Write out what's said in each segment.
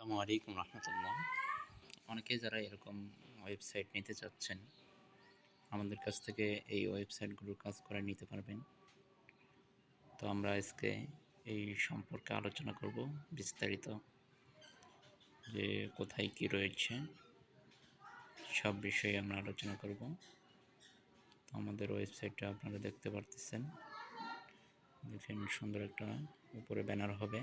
আসসালামু আলাইকুম রহমতুল্লাহ। অনেকেই যারা এরকম ওয়েবসাইট নিতে চাচ্ছেন আমাদের কাছ থেকে এই ওয়েবসাইটগুলোর কাজ করে নিতে পারবেন। তো আমরা আজকে এই সম্পর্কে আলোচনা করব বিস্তারিত, যে কোথায় কি রয়েছে সব বিষয়ে আমরা আলোচনা করব। তো আমাদের ওয়েবসাইটটা আপনারা দেখতে পারতেছেন, দেখেন সুন্দর একটা উপরে ব্যানার হবে,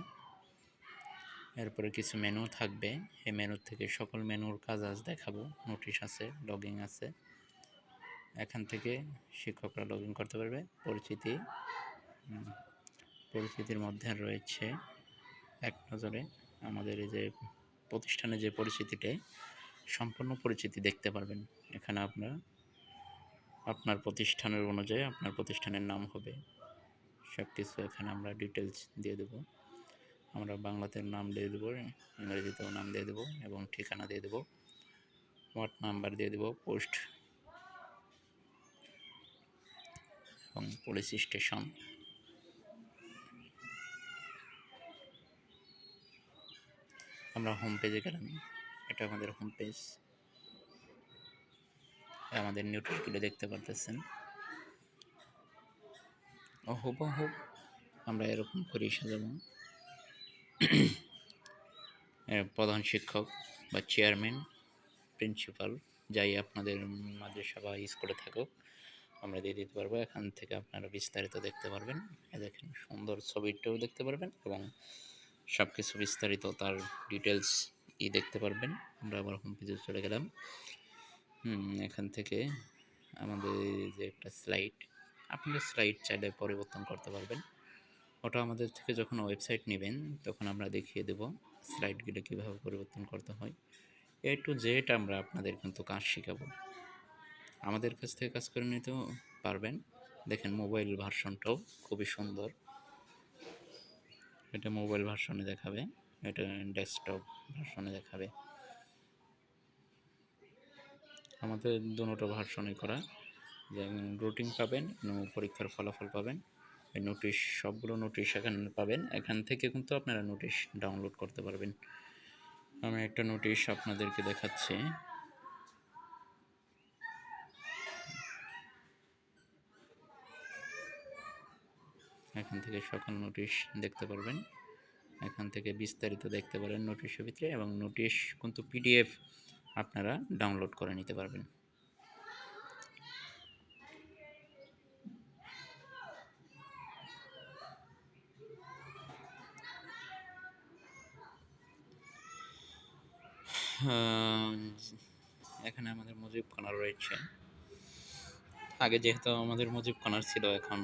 এরপরে কিছু মেনু থাকবে। এই মেনু থেকে সকল মেনুর কাজ আজ দেখাবো। নোটিশ আছে, লগইন আছে, এখান থেকে শিক্ষকরা লগ ইন করতে পারবে। পরিচিতির মধ্যে রয়েছে এক নজরে আমাদের এই যে প্রতিষ্ঠানের যে পরিচিতিটা, সম্পূর্ণ পরিচিতি দেখতে পারবেন। এখানে আপনার প্রতিষ্ঠানের অনুযায়ী আপনার প্রতিষ্ঠানের নাম হবে, সব কিছু এখানে আমরা ডিটেলস দিয়ে দেব। আমরা বাংলাতে নাম দিয়ে দেবো, ইংরেজিতেও নাম দিয়ে দেবো এবং ঠিকানা দিয়ে দেবো, ওয়ার্ড নাম্বার দিয়ে দেবো, পোস্ট এবং পুলিশ স্টেশন। আমরা হোম পেজে গেলাম, এটা আমাদের হোম পেজ, আমাদের নিউট্রিশগুলো দেখতে পারতেছেন। হুবহু আমরা এরকম করি সাজাবো। প্রধান শিক্ষক বা চেয়ারম্যান, প্রিন্সিপাল, যাই আপনাদের মাদ্রাসা বা স্কুলে থাকুক আমরা দিয়ে দিতে পারবো। এখান থেকে আপনারা বিস্তারিত দেখতে পারবেন। দেখেন সুন্দর ছবিটাও দেখতে পারবেন এবং সব কিছু বিস্তারিত তার ডিটেলস দেখতে পারবেন। আমরা আবার হোম পেজে চলে গেলাম। এখান থেকে আমাদের যে একটা স্লাইড, আপনারা স্লাইড চাইলে পরিবর্তন করতে পারবেন। ওটা আমাদের থেকে যখন ওয়েবসাইট নেবেন তখন আমরা দেখিয়ে দেব স্লাইডগুলো কীভাবে পরিবর্তন করতে হয়। A to Z আমরা আপনাদের কিন্তু কাজ শেখাবো। আমাদের কাছ থেকে কাজ করে নিতেও পারবেন। দেখেন মোবাইল ভার্সনটাও খুবই সুন্দর, এটা মোবাইল ভার্সনে দেখাবে, এটা ডেস্কটপ ভার্সনে দেখাবে। আমাদের দুটো ভার্সনে করা, যেমন রুটিন পাবেন এবং পরীক্ষার ফলাফল পাবেন, নোটিশ, সবগুলো নোটিশ এখানে পাবেন। এখান থেকে কিন্তু আপনারা নোটিশ ডাউনলোড করতে পারবেন। আমি একটা নোটিশ আপনাদেরকে দেখাচ্ছি। এখান থেকে সকল নোটিশ দেখতে পারবেন, এখান থেকে বিস্তারিত দেখতে পারেন নোটিশের ভিতরে, এবং নোটিশ কিন্তু পিডিএফ আপনারা ডাউনলোড করে নিতে পারবেন। এখানে আমাদের মুজিব কর্নার রয়েছে। আগে যেহেতু আমাদের মুজিব কর্নার ছিল, এখন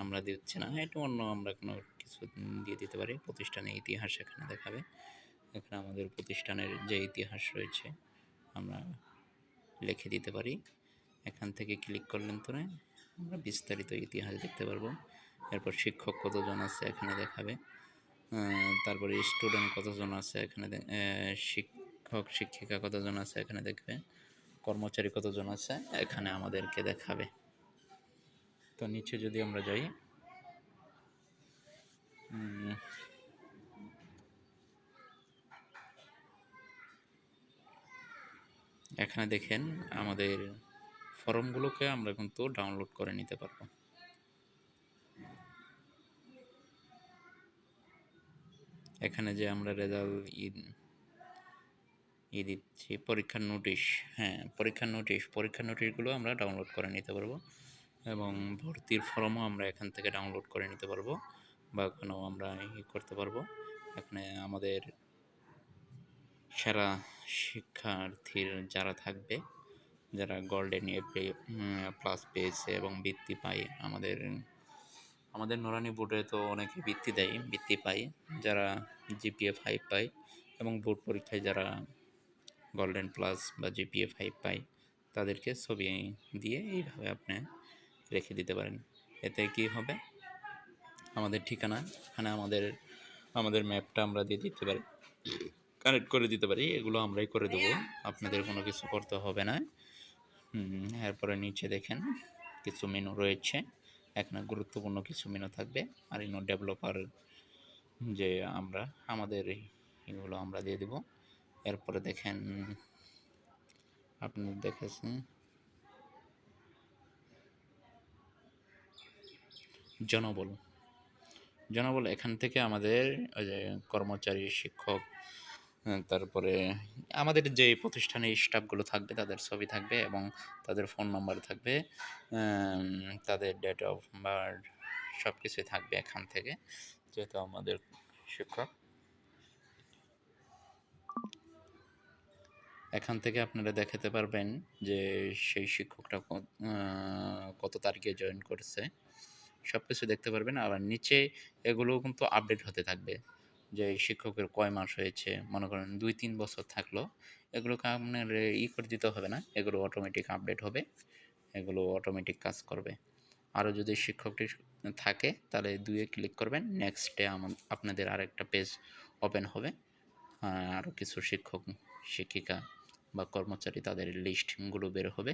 আমরা দিচ্ছি না, এটা অন্য আমরা কোনো কিছু দিয়ে দিতে পারি। প্রতিষ্ঠানের ইতিহাস এখানে দেখাবে, এখানে আমাদের প্রতিষ্ঠানের যে ইতিহাস রয়েছে আমরা লিখে দিতে পারি। এখান থেকে ক্লিক করলেন তো আমরা বিস্তারিত ইতিহাস দেখতে পারবো। এরপর শিক্ষক কতজন আছে এখানে দেখাবে, তারপরে স্টুডেন্ট কতজন আছে এখানে, শিক্ষক শিক্ষিকা কতজন আছে এখানে দেখবে, কর্মচারী কতজন আছে এখানে আমাদেরকে দেখাবে। তো নিচে যদি আমরা যাই, এখানে দেখেন আমাদের ফর্মগুলোকে আমরা কিন্তু ডাউনলোড করে নিতে পারবো। এখানে যে আমরা রেজাল্ট দিচ্ছি, পরীক্ষার নোটিশ, পরীক্ষার নোটিশগুলো আমরা ডাউনলোড করে নিতে পারবো, এবং ভর্তির ফর্মও আমরা এখান থেকে ডাউনলোড করে নিতে পারবো, বা কোনো আমরা করতে পারবো। এখানে আমাদের সেরা শিক্ষার্থীর যারা থাকবে, যারা গোল্ডেন এ প্লাস পেয়েছে এবং বৃত্তি পায়, আমাদের নুরানি বোর্ডে তো অনেকে বৃত্তি পায়, যারা জিপিএ 5 পায় এবং বোর্ড পরীক্ষায় যারা গোল্ডেন প্লাস বা জিপিএ 5 পায় তাদেরকে ছবি দিয়ে এইভাবে আপনি রেখে দিতে পারেন। এতে কি হবে, আমাদের ঠিকানা এখানে আমাদের ম্যাপটা আমরা দিয়ে দিতে পারি, কানেক্ট করে দিতে পারি। এগুলো আমরাই করে দেবো, আপনাদের কোনো কিছু করতে হবে না। এরপরে নিচে দেখেন কিছু মেনু রয়েছে, এখানে গুরুত্বপূর্ণ কিছু মেনু থাকবে। আর ডেভেলপার যে আমাদের এগুলো আমরা দিয়ে দেব। এরপরে দেখেন আপনি দেখেছেন জনবল। জনবল এখান থেকে আমাদের ওই যে কর্মচারী, শিক্ষক, তারপরে আমাদের যে প্রতিষ্ঠানের স্টাফগুলো থাকবে তাদের ছবি থাকবে এবং তাদের ফোন নাম্বার থাকবে, তাদের ডেট অফ বার্থ সব কিছুই থাকবে এখান থেকে, যেহেতু আমাদের শিক্ষক। এখান থেকে আপনারা দেখাতে পারবেন যে সেই শিক্ষকটা কত তারিখে জয়েন করেছে, সব কিছু দেখতে পারবেন। আবার নিচে এগুলোও কিন্তু আপডেট হতে থাকবে যে এই শিক্ষকের কয় মাস হয়েছে, মনে করেন 2-3 বছর থাকলো, এগুলোকে আপনার করে দিতে হবে না, এগুলো অটোমেটিক আপডেট হবে, এগুলো অটোমেটিক কাজ করবে। আরও যদি শিক্ষকটি থাকে তাহলে 2-এ ক্লিক করবেন, নেক্সটে আপনাদের আরেকটা পেজ ওপেন হবে, আরও কিছু শিক্ষক, শিক্ষিকা বা কর্মচারী তাদের লিস্টগুলো বের হবে।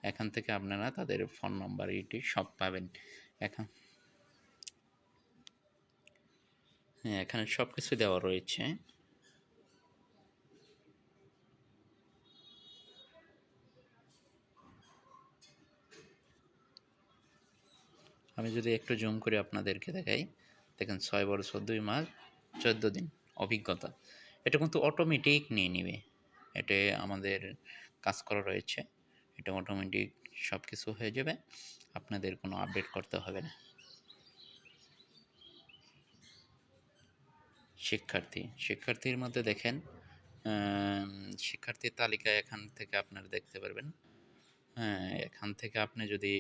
এখান থেকে আপনারা তাদের ফোন নাম্বার ইটি সব পাবেন। হ্যাঁ, এখানে সব কিছু দেওয়া রয়েছে। আমি যদি একটু জুম করে আপনাদেরকে দেখাই, দেখেন 6 বছর 2 মাস 14 দিন অভিজ্ঞতা, এটা কিন্তু অটোমেটিক নিয়ে নিবে। এটা আমাদের কাজ করা রয়েছে, এটা অটোমেটিক সব কিছু হয়ে যাবে, আপনাদের কোনো আপডেট করতে হবে না। শিক্ষার্থীর মধ্যে দেখেন শিক্ষার্থীর তালিকা এখান থেকে আপনারা দেখতে পারবেন। হ্যাঁ, এখান থেকে আপনি যদি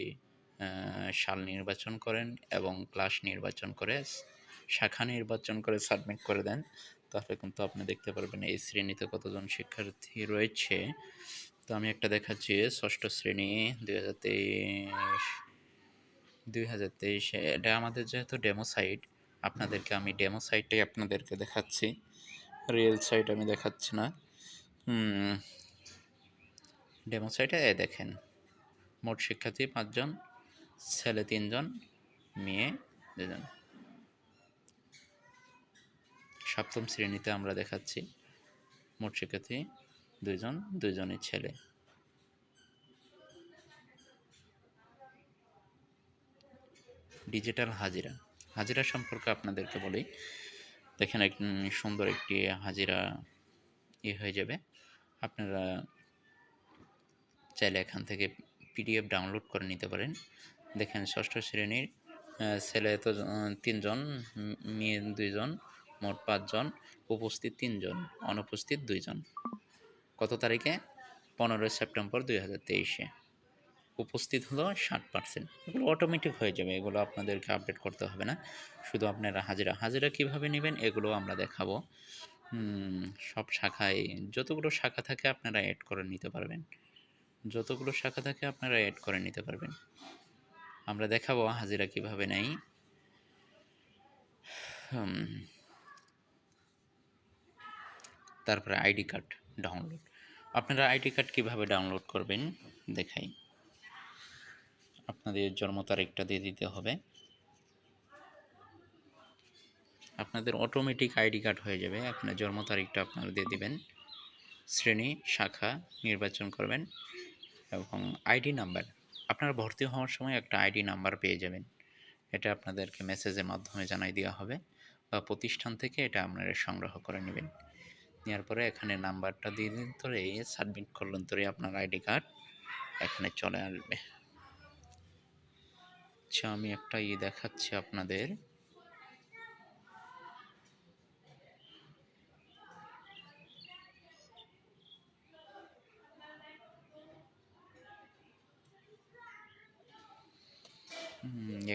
সাল নির্বাচন করেন এবং ক্লাস নির্বাচন করে শাখা নির্বাচন করে সাবমিট করে দেন, তাহলে কিন্তু আপনি দেখতে পারবেন এই শ্রেণীতে কতজন শিক্ষার্থী রয়েছে। তো আমি একটা দেখাচ্ছি, ষষ্ঠ শ্রেণী 2023 এটা আমাদের যেহেতু ডেমো সাইট, আপনাদেরকে আমি ডেমো সাইটটাই আপনাদেরকে দেখাচ্ছি, রিয়েল সাইট আমি দেখাচ্ছি না। ডেমো সাইটে দেখেন মোট শিক্ষার্থী 5 জন, ছেলে 3 জন, মেয়ে 2 জন। সপ্তম শ্রেণীতে আমরা দেখাচ্ছি মোট শিক্ষার্থী 2 জন, 2 জনই ছেলে। ডিজিটাল হাজিরা সম্পর্কে আপনাদেরকে বলি, দেখেন সুন্দর একটি হাজিরা হয়ে যাবে। আপনারা চাইলে এখান থেকে পিডিএফ ডাউনলোড করে নিতে পারেন। দেখেন ষষ্ঠ শ্রেণীর ছেলে তো 3 জন, মেয়ে 2 জন, মোট 5 জন, উপস্থিত 3 জন, অনুপস্থিত 2 জন। কত তারিখে? 15 সেপ্টেম্বর 2023-এ। উপস্থিত হলো 60%। এগুলো অটোমেটিক হয়ে যাবে, এগুলো আপনাদেরকে আপডেট করতে হবে না। শুধু আপনারা হাজিরা কীভাবে নেবেন এগুলো আমরা দেখাবো। সব শাখায় যতগুলো শাখা থাকে আপনারা অ্যাড করে নিতে পারবেন, আমরা দেখাবো হাজিরা কিভাবে নেই। তারপরে আইডি কার্ড ডাউনলোড, আপনারা আইডি কার্ড কীভাবে ডাউনলোড করবেন দেখাই। আপনাদের জন্ম তারিখটা দিয়ে দিতে হবে, আপনাদের অটোমেটিক আইডি কার্ড হয়ে যাবে। আপনার জন্ম তারিখটা আপনারা দিয়ে দিবেন, শ্রেণী শাখা নির্বাচন করবেন এবং আইডি নাম্বার, আপনারা ভর্তি হওয়ার সময় একটা আইডি নাম্বার পেয়ে যাবেন, এটা আপনাদেরকে মেসেজের মাধ্যমে জানাই দেওয়া হবে বা প্রতিষ্ঠান থেকে এটা আপনারা সংগ্রহ করে নেবেন। নেওয়ার পরে এখানে নাম্বারটা দিয়ে দিন, ধরে সাবমিট করলেন, ধরে আপনার আইডি কার্ড এখানে চলে আসবে। আচ্ছা, আমি একটা দেখাচ্ছি আপনাদের।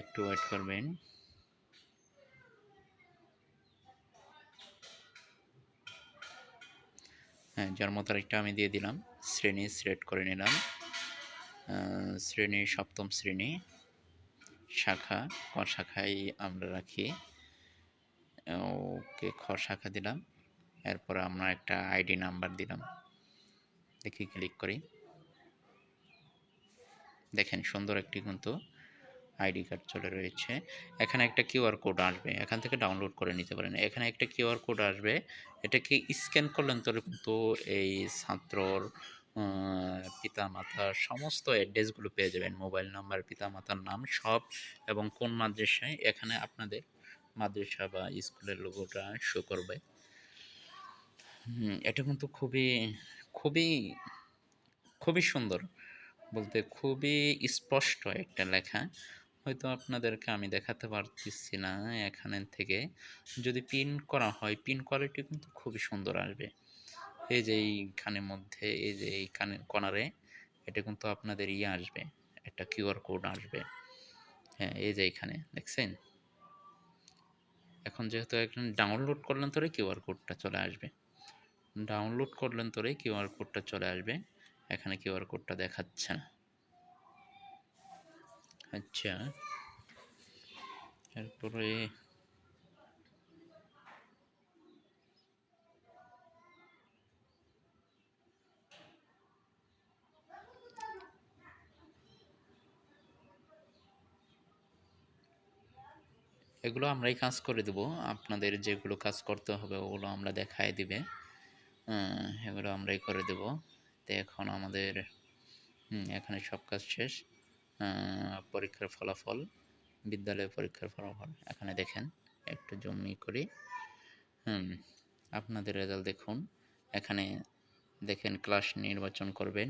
একটু ওয়েট করবেন। হ্যাঁ, জন্ম তারিখটা আমি দিয়ে দিলাম, শ্রেণী সিলেক্ট করে নিলাম, শ্রেণী সপ্তম শ্রেণী, শাখা ক শাখায় আমরা রাখি, ওকে খ শাখা দিলাম। এরপর আমরা একটা আইডি নাম্বার দিলাম, দেখি ক্লিক করি, দেখেন সুন্দর একটি কিন্তু আইডি কার্ড চলে রয়েছে। এখানে একটা কিউআর কোড আসবে, এখান থেকে ডাউনলোড করে নিতে পারেন। এখানে একটা কিউআর কোড আসবে, এটাকে স্ক্যান করলেন তবে কিন্তু এই ছাত্রর পিতামাতার সমস্ত অ্যাড্রেসগুলো পেয়ে যাবেন, মোবাইল নাম্বার, পিতামাতার নাম সব, এবং কোন মাদ্রাসায়, এখানে আপনাদের মাদ্রাসা বা স্কুলের লোগোটা শো করবে। এটা কিন্তু খুবই খুবই খুবই সুন্দর, বলতে খুবই স্পষ্ট একটা লেখা। হয়তো আপনাদেরকে আমি দেখাতে পারতেছি না এখানে থেকে, যদি পিন করা হয় পিন কোয়ালিটি কিন্তু খুবই সুন্দর আসবে। এই যে এইখানের মধ্যে, এই যে এইখানে কর্নারে, এটা কিন্তু আপনাদের ইয়ে আসবে, একটা কিউআর কোড আসবে। হ্যাঁ, এই যে এইখানে দেখছেন, এখন যেহেতু এখন ডাউনলোড করলেন তোরে কিউআর কোডটা চলে আসবে, ডাউনলোড করলেন তোরে কিউআর কোডটা চলে আসবে। এখানে কিউআর কোডটা দেখাচ্ছে না। আচ্ছা, এরপরে এগুলো আমরাই কাজ করে দেবো, আপনাদের যেগুলো কাজ করতে হবে ওগুলো আমরা দেখায় দিবে। এগুলো আমরাই করে দেব। তো এখন আমাদের এখানে সব কাজ শেষ। পরীক্ষার ফলাফল, বিদ্যালয়ের পরীক্ষার ফলাফল এখানে দেখেন, একটু জমি করি। হুম আপনাদের রেজাল্ট দেখুন। এখানে দেখেন, ক্লাস নির্বাচন করবেন,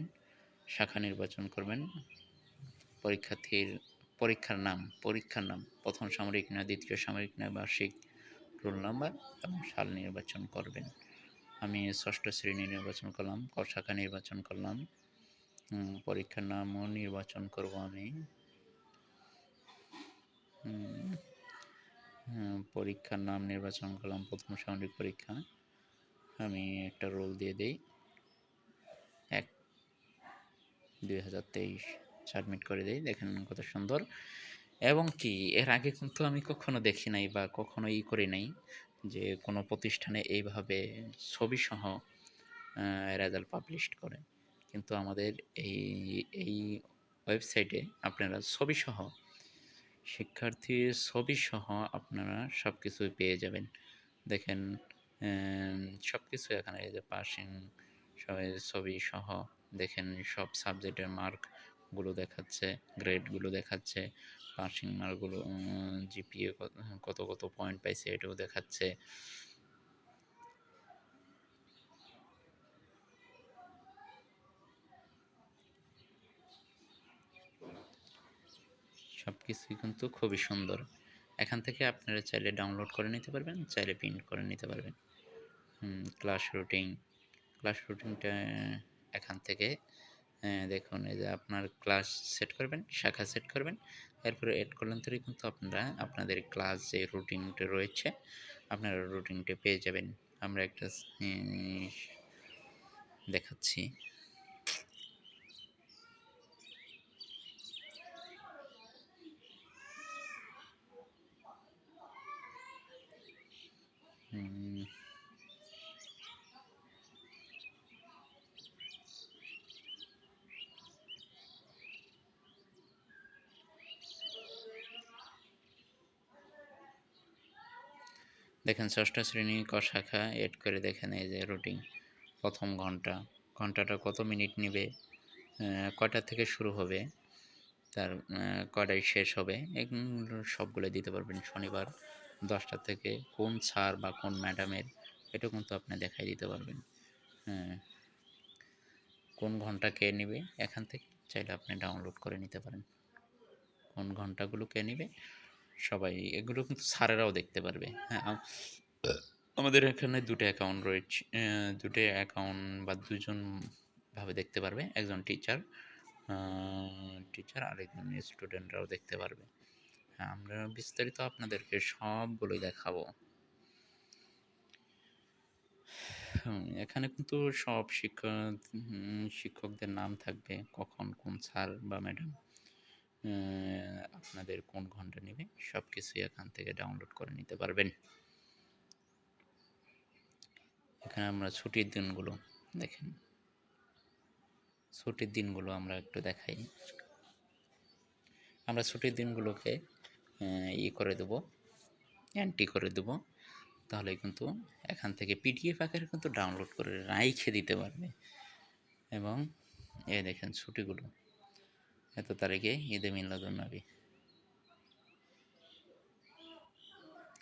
শাখা নির্বাচন করবেন, পরীক্ষার্থীর পরীক্ষার নাম প্রথম সামরিক নয়, দ্বিতীয় সামরিক নয়, বার্ষিক, রোল নাম্বার এবং সাল নির্বাচন করবেন। আমি ষষ্ঠ শ্রেণী নির্বাচন করলাম, ক শাখা নির্বাচন করলাম, পরীক্ষার নামও নির্বাচন করব আমি। পরীক্ষার নাম নির্বাচন করলাম, প্রথম সামরিক পরীক্ষা। আমি একটা রোল দিয়ে দিই, 1/2023, সাবমিট করে দিই। দেখেন কত সুন্দর। এবং কি, এর আগে কিন্তু আমি কখনো দেখি নাই বা কখনো করি নাই যে কোনো প্রতিষ্ঠানে এইভাবে ছবিসহ রেজাল্ট পাবলিশ করে। কিন্তু আমাদের এই এই ওয়েবসাইটে আপনারা ছবিসহ, শিক্ষার্থীর ছবিসহ আপনারা সব কিছুই পেয়ে যাবেন। দেখেন, সব কিছু এখানে, এই যে পাসিং সবাই ছবি সহ, দেখেন সব সাবজেক্টের মার্কগুলো দেখাচ্ছে, গ্রেডগুলো দেখাচ্ছে, পাসিং মার্কগুলো, জিপিএ কত কত পয়েন্ট পাইছে এটাও দেখাচ্ছে। সব কিছুই কিন্তু খুবই সুন্দর। এখান থেকে আপনারা চাইলে ডাউনলোড করে নিতে পারবেন, চাইলে প্রিন্ট করে নিতে পারবেন। ক্লাস রুটিন, ক্লাস রুটিনটা এখান থেকে দেখুন, এই যে আপনার ক্লাস সেট করবেন, শাখা সেট করবেন, এরপরে এড করলেন তৈরি কিন্তু আপনারা আপনাদের ক্লাস যে রুটিনটা রয়েছে আপনারা রুটিনটা পেয়ে যাবেন। আমরা একটা দেখাচ্ছি। দেখেন, ষষ্ঠ শ্রেণী ক শাখা এড করে দেখেন, এই যে রুটিন, প্রথম ঘন্টাটা কত মিনিট নেবে, কয়টা থেকে শুরু হবে, তার কয়টায় শেষ হবে, এগুলো সবগুলো দিতে পারবেন। শনিবার 10টা থেকে কোন স্যার বা কোন ম্যাডামের, এটা কিন্তু আপনি দেখাই দিতে পারবেন। হ্যাঁ, কোন ঘন্টা কে নেবে, এখান থেকে চাইলে আপনি ডাউনলোড করে নিতে পারেন। কোন ঘন্টাগুলো কে নেবে সবাই, এগুলো কিন্তু স্যারেরাও দেখতে পারবে। হ্যাঁ, আমাদের এখানে দুটো অ্যাকাউন্ট রয়েছে, দুটো অ্যাকাউন্ট বা দুজন ভাবে দেখতে পারবে, একজন টিচার আর একজন স্টুডেন্টরাও দেখতে পারবে। হ্যাঁ, আমরা বিস্তারিত আপনাদেরকে সবগুলোই দেখাবো। এখানে কিন্তু সব শিক্ষকদের নাম থাকবে, কখন কোন স্যার বা ম্যাডাম আপনাদের কোন ঘন্টা নেবে, সব কিছুই এখান থেকে ডাউনলোড করে নিতে পারবেন। এখানে আমরা ছুটির দিনগুলো দেখেন, ছুটির দিনগুলো আমরা একটু দেখাই। আমরা ছুটির দিনগুলোকে করে দেবো, এন্ট্রি করে দেবো। তাহলে কিন্তু এখান থেকে পিডিএফ আকারে কিন্তু ডাউনলোড করে রাইখে দিতে পারবে। এবং দেখেন ছুটিগুলো এত তারিখে ঈদে মিলাদুন্নবী,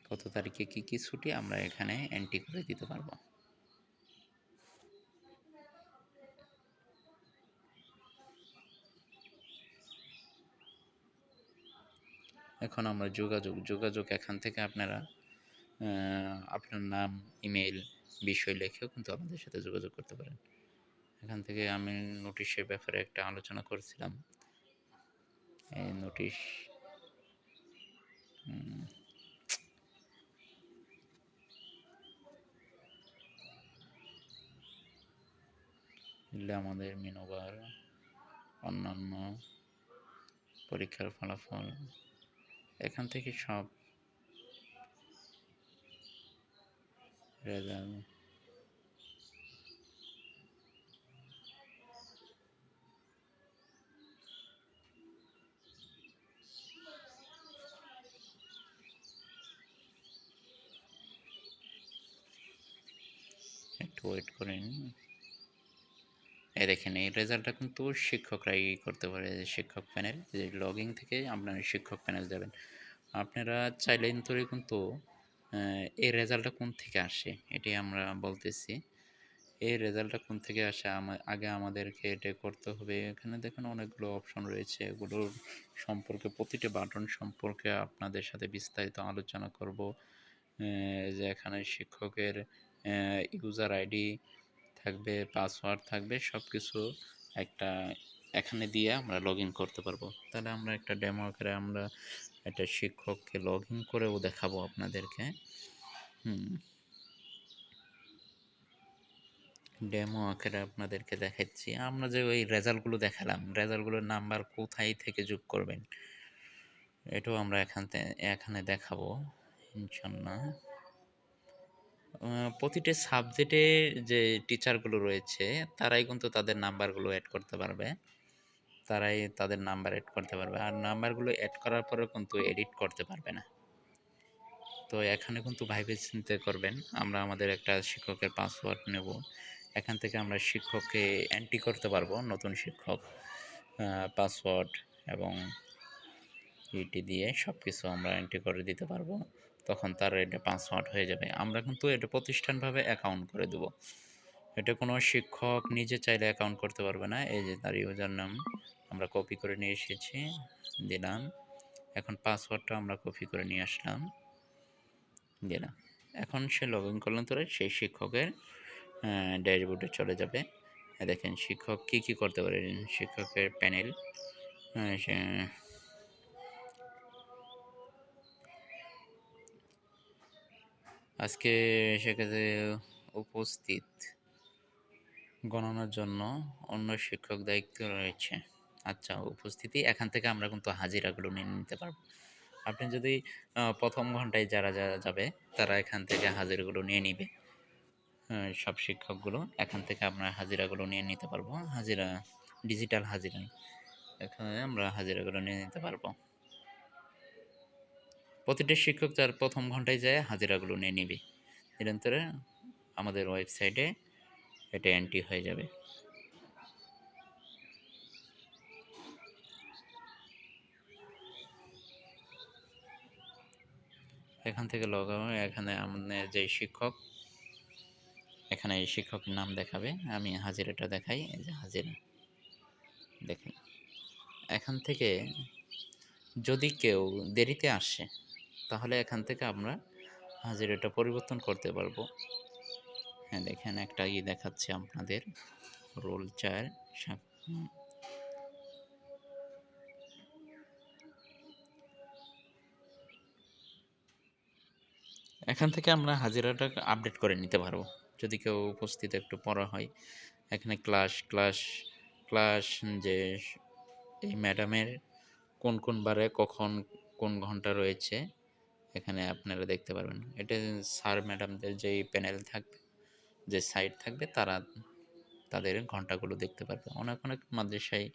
কত তারিখে কী কী ছুটি আমরা এখানে এন্ট্রি করে দিতে পারবো। এখন আমরা যোগাযোগ এখান থেকে আপনারা আপনার নাম, ইমেল, বিষয় লিখেও কিন্তু আমাদের সাথে যোগাযোগ করতে পারেন। এখান থেকে আমি নোটিশের ব্যাপারে একটা আলোচনা করছিলাম। এই নোটিশ দিলে আমাদের মিনোবার অন্যান্য পরীক্ষার ফলাফল এখান থেকে সব রেজাল্ট একটু ওয়েট করেন। এই দেখেন এই রেজাল্টটা কিন্তু শিক্ষকরাই করতে পারে। শিক্ষক প্যানেল, যে লগ ইন থেকে আপনার শিক্ষক প্যানেল যাবেন, আপনারা চাইলে কিন্তু এই রেজাল্টটা কোন থেকে আসে এটি আমরা বলতেছি। এই রেজাল্টটা কোন থেকে আসে আগে আমাদেরকে এটা করতে হবে। এখানে দেখেন অনেকগুলো অপশন রয়েছে, এগুলোর সম্পর্কে প্রতিটি বাটন সম্পর্কে আপনাদের সাথে বিস্তারিত আলোচনা করব। যে এখানে শিক্ষকের ইউজার আইডি থাকবে, পাসওয়ার্ড থাকবে, সব কিছু একটা এখানে দিয়ে আমরা লগ ইন করতে পারবো। তাহলে আমরা একটা ডেমো আকারে আমরা একটা শিক্ষককে লগ ইন করেও দেখাবো আপনাদেরকে। ডেমো আকারে আপনাদেরকে দেখাচ্ছি। আমরা যে ওই রেজাল্টগুলো দেখালাম, রেজাল্টগুলোর নাম্বার কোথায় থেকে যোগ করবেন এটাও আমরা এখানে দেখাবো ইনশাল্লাহ। প্রতিটি সাবজেক্টে যে টিচারগুলো রয়েছে তারাই কিন্তু তাদের নাম্বারগুলো অ্যাড করতে পারবে, তারাই তাদের নাম্বার অ্যাড করতে পারবে। আর নাম্বারগুলো অ্যাড করার পরেও কিন্তু এডিট করতে পারবে না। তো এখানে কিন্তু ভাইবে চিন্তে করবেন। আমরা আমাদের একটা শিক্ষকের পাসওয়ার্ড নেব, এখান থেকে আমরা শিক্ষককে এন্ট্রি করতে পারবো, নতুন শিক্ষক পাসওয়ার্ড এবং ইটি দিয়ে সব কিছু আমরা এন্ট্রি করে দিতে পারবো। তখন তার এটা পাসওয়ার্ড হয়ে যাবে। আমরা কিন্তু এটা প্রতিষ্ঠানভাবে অ্যাকাউন্ট করে দেবো। এটা কোনো শিক্ষক নিজে চাইলে অ্যাকাউন্ট করতে পারবে না। এই যে তার ইউজার নাম আমরা কপি করে নিয়ে এসেছি, দিলাম। এখন পাসওয়ার্ডটা আমরা কপি করে নিয়ে আসলাম, দিলাম। এখন সে লগ ইন করলেন, তোরা সেই শিক্ষকের ড্যাশবোর্ডে চলে যাবে। দেখেন শিক্ষক কী কী করতে পারে। শিক্ষকের প্যানেল, আজকে সেক্ষেত্রে উপস্থিত গণনার জন্য অন্য শিক্ষক দায়িত্ব রয়েছে। আচ্ছা, উপস্থিতি এখান থেকে আমরা কিন্তু হাজিরাগুলো নিয়ে নিতে পারবো। আপনি যদি প্রথম ঘন্টায় যারা যাবে তারা এখান থেকে হাজিরাগুলো নিয়ে নিবে। সব শিক্ষকগুলো এখান থেকে আমরা হাজিরাগুলো নিয়ে নিতে পারবো। হাজিরা, ডিজিটাল হাজিরা, এখানে আমরা হাজিরাগুলো নিয়ে নিতে পারবো। প্রতিটা শিক্ষক তার প্রথম ঘন্টায় যায় হাজিরাগুলো নিয়ে নিবে। নিরন্তরে আমাদের ওয়েবসাইটে এটা এন্ট্রি হয়ে যাবে। এখান থেকে লগ আউট, এখানে আমাদের যে শিক্ষক, এখানে এই শিক্ষকের নাম দেখাবে। আমি হাজিরাটা দেখাই, এই যে হাজিরা দেখেন। এখান থেকে যদি কেউ দেরিতে আসে তাহলে এখান থেকে আমরা হাজিরাটা পরিবর্তন করতে পারবো। হ্যাঁ দেখেন একটা দেখাচ্ছে আপনাদের, রোল 4। এখান থেকে আমরা হাজিরাটা আপডেট করে নিতে পারবো যদি কেউ উপস্থিত একটু পড়া হয়। এখানে ক্লাস যে এই ম্যাডামের কোন কোন বারে কখন কোন ঘন্টা রয়েছে এখানে আপনারা দেখতে পারবেন। এটা স্যার ম্যাডামদের যেই প্যানেল থাকবে, যে সাইট থাকবে, তারা তাদের ঘন্টাগুলো দেখতে পারবে। অনেক অনেক মাদ্রাসায়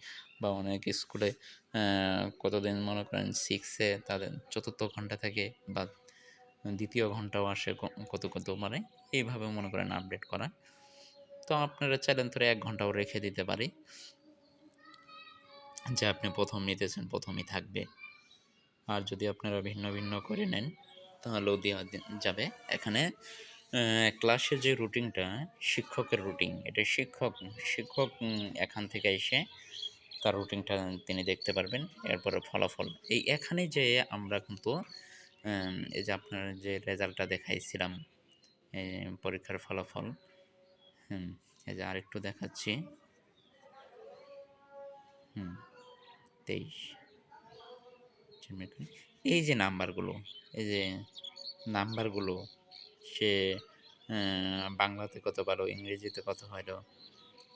বা অনেক স্কুলে কতদিন মনে করেন 6 এ তাদের চতুর্থ ঘন্টা থাকে বা দ্বিতীয় ঘন্টাও আসে কত কত মানে এইভাবে মনে করেন আপডেট করা। তো আপনারা চাইলেন তো 1 ঘন্টাও রেখে দিতে পারি যে আপনি প্রথম নিতেছেন প্রথমই থাকবে। আর যদি আপনারা ভিন্ন ভিন্ন করে নেন তাহলেও দেওয়া যাবে। এখানে ক্লাসের যে রুটিনটা শিক্ষকের রুটিন, এটা শিক্ষক এখান থেকে এসে তার রুটিনটা তিনি দেখতে পারবেন। এরপরে ফলাফল এই এখানে যে আমরা কিন্তু এই যে আপনার যে রেজাল্টটা দেখাইছিলাম পরীক্ষার ফলাফল, হুম, এই যে আরেকটু দেখাচ্ছি, হুম, 23 এই যে নাম্বারগুলো, এই যে নাম্বারগুলো সে বাংলাতে কত পারো, ইংরেজিতে কত হলো,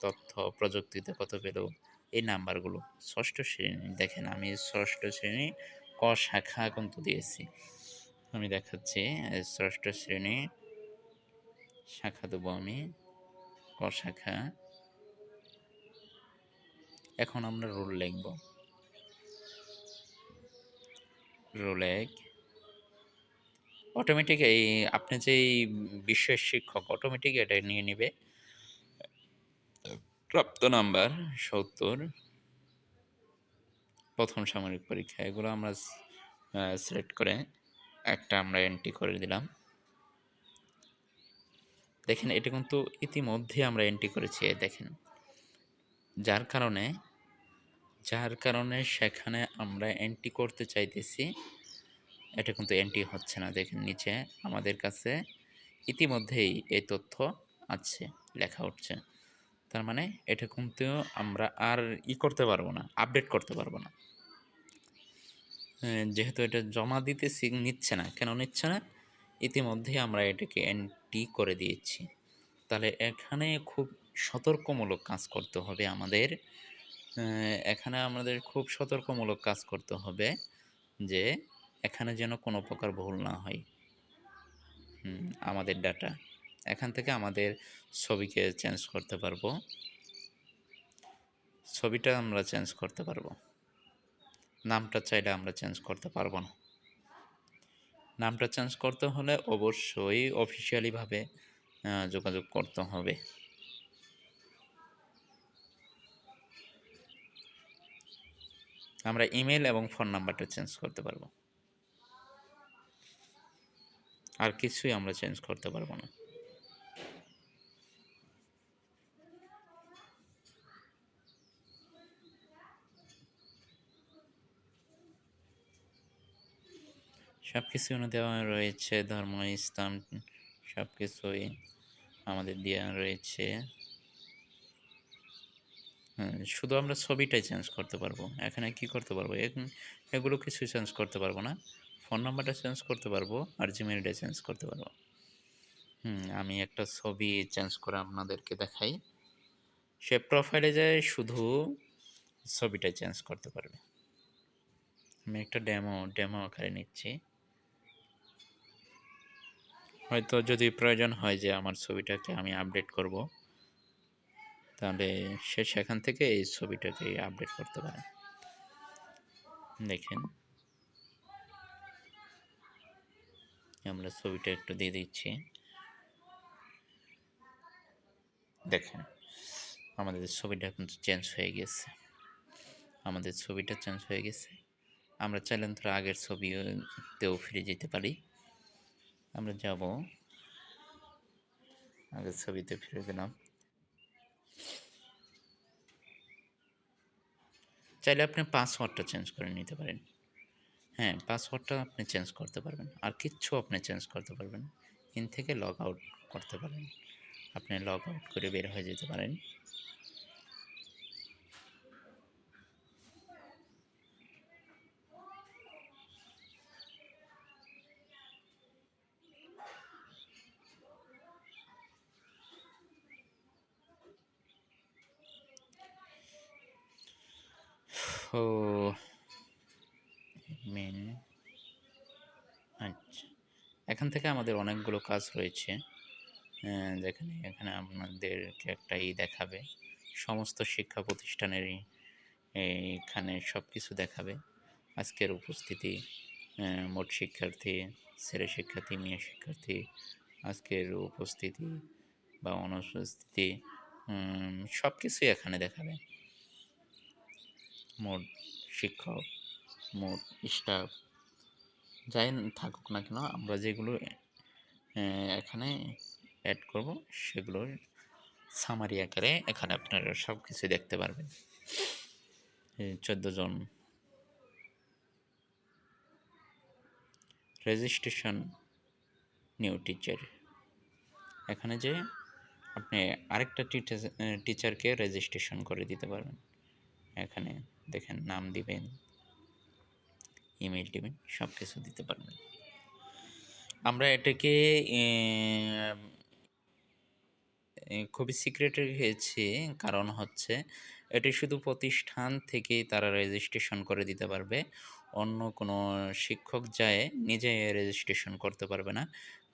তথ্য প্রযুক্তিতে কত পেল, এই নাম্বারগুলো ষষ্ঠ শ্রেণী দেখেন আমি ষষ্ঠ শ্রেণী ক শাখা কিন্তু দিয়েছি। আমি দেখাচ্ছি ষষ্ঠ শ্রেণী শাখা দেবো আমি ক শাখা। এখন আমরা রোল লিখব, রোল 1 অটোমেটিক এই আপনি যেই বিষয়ের শিক্ষক অটোমেটিক এটা নিয়ে নিবে। প্রাপ্ত নাম্বার 70 প্রথম সামরিক পরীক্ষা, এগুলো আমরা সিলেক্ট করে একটা আমরা এন্ট্রি করে দিলাম। দেখেন এটা কিন্তু ইতিমধ্যে আমরা এন্ট্রি করেছি, দেখেন যার কারণে সেখানে আমরা এন্ট্রি করতে চাইতেছি, এটা কিন্তু এন্ট্রি হচ্ছে না। দেখেন নিচে আমাদের কাছে ইতিমধ্যেই এই তথ্য আছে, লেখা উঠছে। তার মানে এটা কিন্তু আমরা আর করতে পারবো না, আপডেট করতে পারবো না। যেহেতু এটা জমা দিতেছি নিচ্ছে না, কেন নিচ্ছে না? ইতিমধ্যেই আমরা এটাকে এন্ট্রি করে দিয়েছি। তাহলে এখানে খুব সতর্কমূলক কাজ করতে হবে আমাদের। এখানে আমাদের খুব সতর্কমূলক কাজ করতে হবে যে এখানে যেন কোনো প্রকার ভুল না হয়। আমাদের ডাটা এখান থেকে আমাদের ছবিকে চেঞ্জ করতে পারবো, ছবিটা আমরা চেঞ্জ করতে পারবো, নামটা চাইলে আমরা চেঞ্জ করতে পারবো না। নামটা চেঞ্জ করতে হলে অবশ্যই অফিসিয়ালিভাবে যোগাযোগ করতে হবে। আমরা ইমেল এবং ফোন নাম্বারটা চেঞ্জ করতে পারবো, আর কিছুই আমরা চেঞ্জ করতে পারবো না। সব কিছু দেওয়া রয়েছে, ধর্ম ইসলাম সব কিছুই আমাদের দেওয়া রয়েছে। শুধু আমরা ছবিটাই চেঞ্জ করতে পারবো, এখানে কি করতে পারবো, এগুলো কিছু চেঞ্জ করতে পারবো না। ফোন নাম্বারটা চেঞ্জ করতে পারবো আর জিমেলটা চেঞ্জ করতে পারবো। আমি একটা ছবি চেঞ্জ করে আপনাদেরকে দেখাই। সে প্রোফাইলে যায় শুধু ছবিটাই চেঞ্জ করতে পারবে। আমি একটা ডেমো আকারে নিচ্ছি। হয়তো যদি প্রয়োজন হয় যে আমার ছবিটাকে আমি আপডেট করব, তাহলে সে সেখান থেকে এই ছবিটাকে আপডেট করতে পারে। দেখেন আমরা ছবিটা একটু দিয়ে দিচ্ছি, দেখেন আমাদের ছবিটা কিন্তু চেঞ্জ হয়ে গেছে, আমাদের ছবিটা চেঞ্জ হয়ে গেছে। আমরা চাইলে তো আগের ছবিতেও ফিরে যেতে পারি। আমরা যাব, আগের ছবিতে ফিরে গেলাম। চাইলে আপনি পাসওয়ার্ডটা চেঞ্জ করে নিতে পারেন। হ্যাঁ, পাসওয়ার্ডটা আপনি চেঞ্জ করতে পারবেন, আর কিচ্ছু আপনি চেঞ্জ করতে পারবেন। ইন থেকে লগ আউট করতে পারেন, আপনি লগ আউট করে বের হয়ে যেতে পারেন। ও মেন, আচ্ছা, এখান থেকে আমাদের অনেকগুলো কাজ রয়েছে। যেখানে এখানে আপনাদেরকে একটা দেখাবে সমস্ত শিক্ষা প্রতিষ্ঠানেরই এখানে সব কিছু দেখাবে। আজকের উপস্থিতি, মোট শিক্ষার্থী, ছেলে শিক্ষার্থী, মেয়ে শিক্ষার্থী, আজকের উপস্থিতি বা অনুপস্থিতি, সব কিছুই এখানে দেখাবে। মোট শিক্ষক, মোট স্টাফ যাই থাকুক না কেন, আমরা যেগুলো এখানে অ্যাড করব সেগুলোর সামারি আকারে এখানে আপনারা সব কিছু দেখতে পারবেন। 14 জন রেজিস্ট্রেশন নিউ টিচার, এখানে যে আপনি আরেকটা টিচারকে রেজিস্ট্রেশন করে দিতে পারবেন। এখানে দেখেন নাম দিবেন, ইমেল দিবেন, সব কিছু দিতে পারবেন। আমরা এটাকে খুবই সিক্রেট রেখেছি, কারণ হচ্ছে এটি শুধু প্রতিষ্ঠান থেকেই তারা রেজিস্ট্রেশন করে দিতে পারবে। অন্য কোনো শিক্ষক যায় নিজে রেজিস্ট্রেশন করতে পারবে না,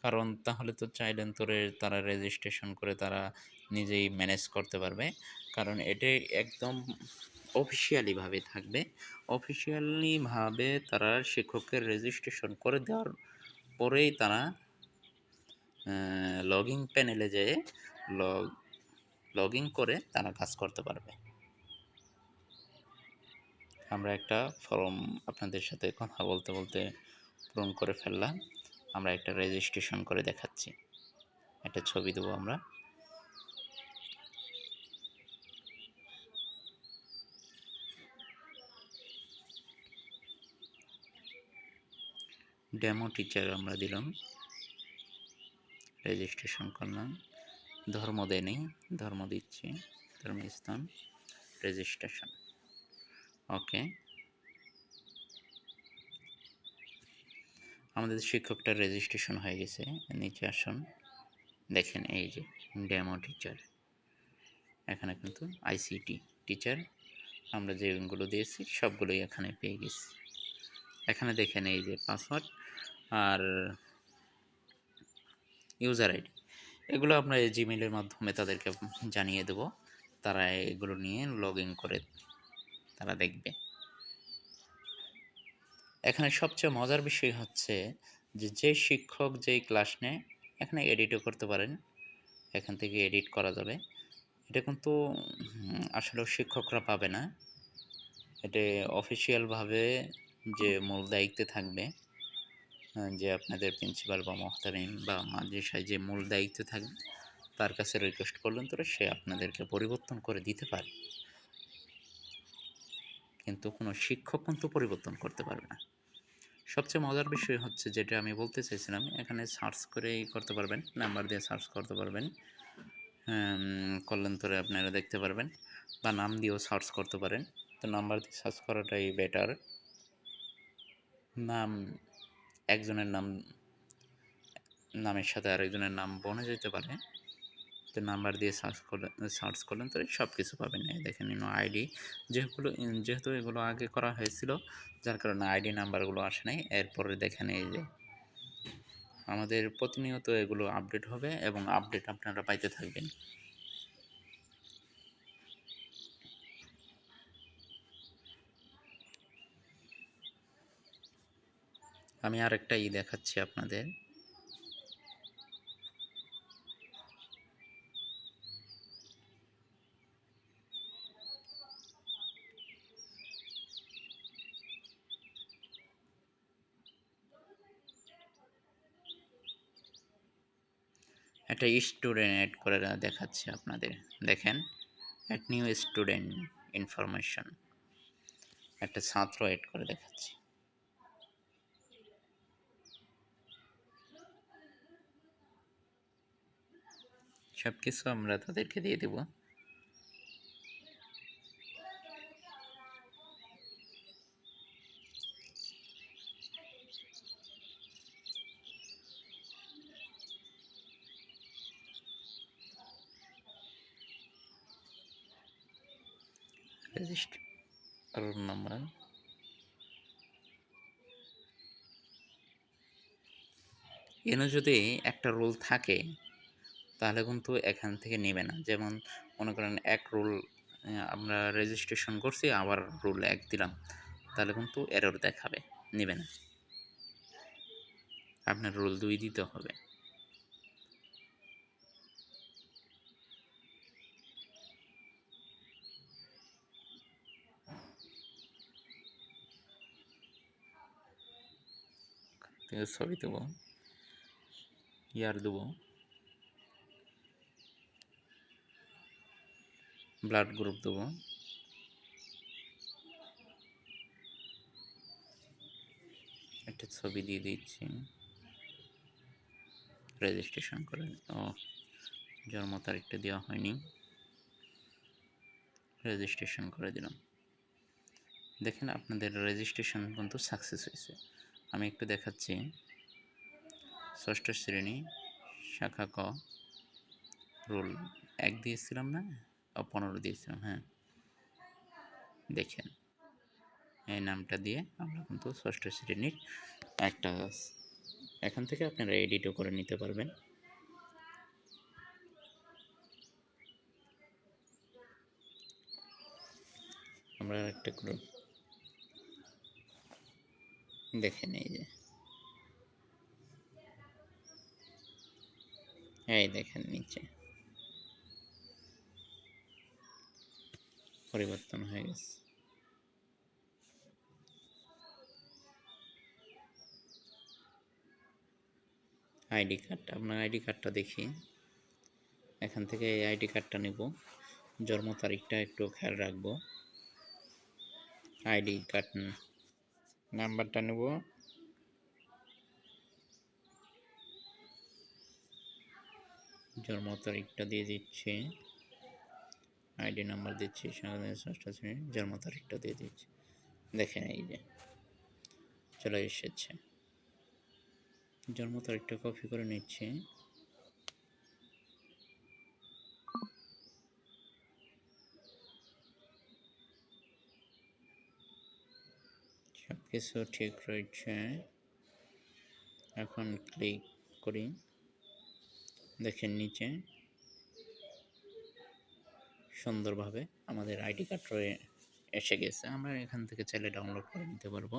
কারণ তাহলে তো চাইলেন তোরে তারা রেজিস্ট্রেশন করে তারা নিজেই ম্যানেজ করতে পারবে। কারণ এটি একদম অফিসিয়ালিভাবে থাকবে। অফিসিয়ালিভাবে তারা শিক্ষকের রেজিস্ট্রেশন করে দেওয়ার পরেই তারা লগইন প্যানেলে যেয়ে লগ ইন করে তারা কাজ করতে পারবে। আমরা একটা ফর্ম আপনাদের সাথে কথা বলতে বলতে পূরণ করে ফেললাম। আমরা একটা রেজিস্ট্রেশন করে দেখাচ্ছি, একটা ছবি দেবো আমরা। ডেমো টিচার আমরা দিলাম, রেজিস্ট্রেশন করলাম, ধর্ম দেয়নি, ধর্ম দিচ্ছি, ধর্মস্থান, রেজিস্ট্রেশন, ওকে। আমাদের শিক্ষকটার রেজিস্ট্রেশন হয়ে গেছে। নিচে আসুন, দেখেন এই যে ডেমো টিচার, এখানে কিন্তু আইসিটি টিচার আমরা যেগুলো দিয়েছি সবগুলোই এখানে পেয়ে গেছি। এখানে দেখেন এই যে পাসওয়ার্ড আর ইউজার আইডি, এগুলো আমরা জিমেলের মাধ্যমে তাদেরকে জানিয়ে দেব, তারা এগুলো নিয়ে লগ ইন করে তারা দেখবে। এখানে সবচেয়ে মজার বিষয় হচ্ছে যে শিক্ষক যেই ক্লাস নেয় এখানে এডিটও করতে পারেন, এখান থেকে এডিট করা যাবে। এটা কিন্তু আসলে শিক্ষকরা পাবে না, এটা অফিসিয়ালভাবে যে মূল দায়িত্বে থাকবে, যে আপনাদের প্রিন্সিপাল বা মহতামিম বা মাদ্রাসায় যে মূল দায়িত্বে থাকবে তার কাছে রিকোয়েস্ট করলেন তো সে আপনাদেরকে পরিবর্তন করে দিতে পারে, কিন্তু কোনো শিক্ষক কিন্তু পরিবর্তন করতে পারবে না। সবচেয়ে মজার বিষয় হচ্ছে যেটা আমি বলতে চাইছিলাম, এখানে সার্চ করেই করতে পারবেন, নাম্বার দিয়ে সার্চ করতে পারবেন, করলেন তোরে আপনারা দেখতে পারবেন, বা নাম দিয়েও সার্চ করতে পারেন। তো নাম্বার দিয়ে সার্চ করাটাই বেটার। নাম, একজনের নামের সাথে আরেকজনের নাম বনে যেতে পারে, তো নাম্বার দিয়ে সার্চ করলেন তো সব কিছু পাবেন। দেখেন আইডি যেহেতু এগুলো আগে করা হয়েছিল যার কারণে আইডি নাম্বারগুলো আসে নাই। এরপরে দেখেন এই যে আমাদের প্রতিনিয়ত এগুলো আপডেট হবে এবং আপডেট আপনারা পাইতে থাকবেন। আমি আরেকটা দেখাচ্ছি আপনাদের। একটা স্টুডেন্ট অ্যাড করে দেখাচ্ছি আপনাদের, দেখেন অ্যাড নিউ স্টুডেন্ট ইনফরমেশন, একটা ছাত্র অ্যাড করে দেখাচ্ছি। সব কিছু আমরা তাদেরকে দিয়ে দেব। রেজিস্টার রোল নাম্বার, এনে যদি একটা রোল থাকে তাহলে কিন্তু এখান থেকে নেবে না। যেমন মনে করেন এক রোল আমরা রেজিস্ট্রেশন করছি, আবার রোল ১ দিলাম, তাহলে কিন্তু এরর দেখাবে, নেবে না। আপনার রোল ২ দিতে হবে। ছবি দেবো, ইয়ার দেবো, ব্লাড গ্রুপ দেবো, একটা ছবি দিয়ে দিচ্ছি, রেজিস্ট্রেশন করে। ও, জন্ম তারিখটা দেওয়া হয়নি, রেজিস্ট্রেশন করে দিলাম। দেখেন আপনাদের রেজিস্ট্রেশন কিন্তু সাকসেস হয়েছে। আমি একটু দেখাচ্ছি। ষষ্ঠ শ্রেণী, শাখা ক, রোল ১ দিয়েছিলাম না, ১৫ দিয়েছিলাম, হ্যাঁ। দেখেন এই নামটা দিয়ে আমরা কিন্তু ষষ্ঠ শ্রেণীর একটা, এখান থেকে আপনারা এডিটও করে নিতে পারবেন। আমরা একটা করে দেখেন, এই দেখেন নিচে পরিবর্তন হয়ে গেছে। আইডি কার্ড, আপনার আইডি কার্ডটা দেখি, এখান থেকে এই আইডি কার্ডটা নেব, জন্ম তারিখটা একটু খেয়াল রাখবো, আইডি কার্ড নাম্বারটা নেব, জন্ম তারিখটা দিয়ে দিচ্ছি, আইডি নাম্বার দিচ্ছি, ষষ্ঠ শ্রেণীর জন্ম তারিখটা দিয়ে দিচ্ছি। দেখেন এই যে চলে এসেছে। জন্ম তারিখটা কপি করে নিচ্ছি, সব কিছু ঠিক রয়েছে। এখন ক্লিক করি, দেখেন নিচে সুন্দরভাবে আমাদের আইডি কার্ড এসে গেছে। আমরা এখান থেকে চাইলে ডাউনলোড করে নিতে পারবো।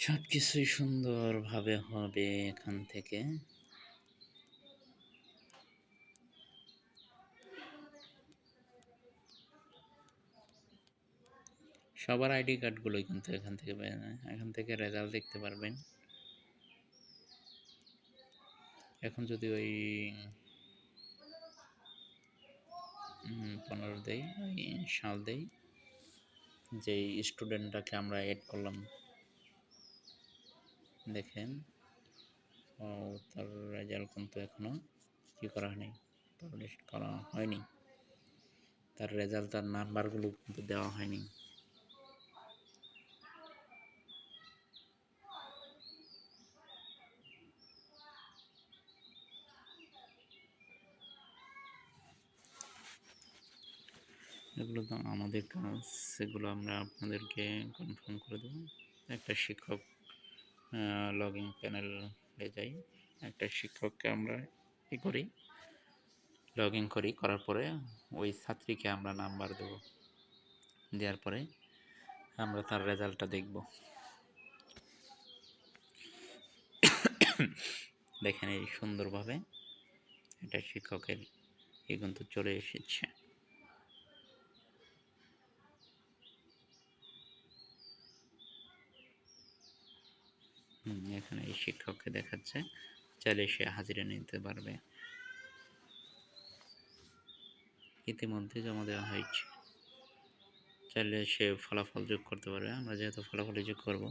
সব কিছুই সুন্দরভাবে হবে এখান থেকে। সবার আইডি কার্ডগুলোই কিন্তু এখান থেকে এখান থেকে রেজাল্ট দেখতে পারবেন। এখন যদি ওই 15 দেই, ওই সাল দেই, যেই স্টুডেন্টটাকে আমরা এড করলাম, দেখেন তার রেজাল্ট কিন্তু এখনো কি করা হয়নি, পাবলিশ করা হয়নি, তার রেজাল্ট, তার নাম্বারগুলো কিন্তু দেওয়া হয়নি। এগুলো তো আমাদের কাজ, সেগুলো আমরা আপনাদেরকে কনফার্ম করে দেবো। একটা শিক্ষক লগ ইন প্যানেলে যাই, একটা শিক্ষককে আমরা করি, লগ ইন করি, করার পরে ওই ছাত্রীকে আমরা নাম্বার দেব, দেওয়ার পরে আমরা তার রেজাল্টটা দেখব। দেখেন এই সুন্দরভাবে এটা শিক্ষকের কিন্তু চলে এসেছে। এখানে এই শিক্ষককে দেখাচ্ছে, চাইলে সে হাজিরা নিতে পারবে। ইতিমধ্যে জমা দেওয়া হয়েছে, চাইলে সে ফলাফল যোগ করতে পারবে। আমরা যেহেতু ফলাফল যোগ করব,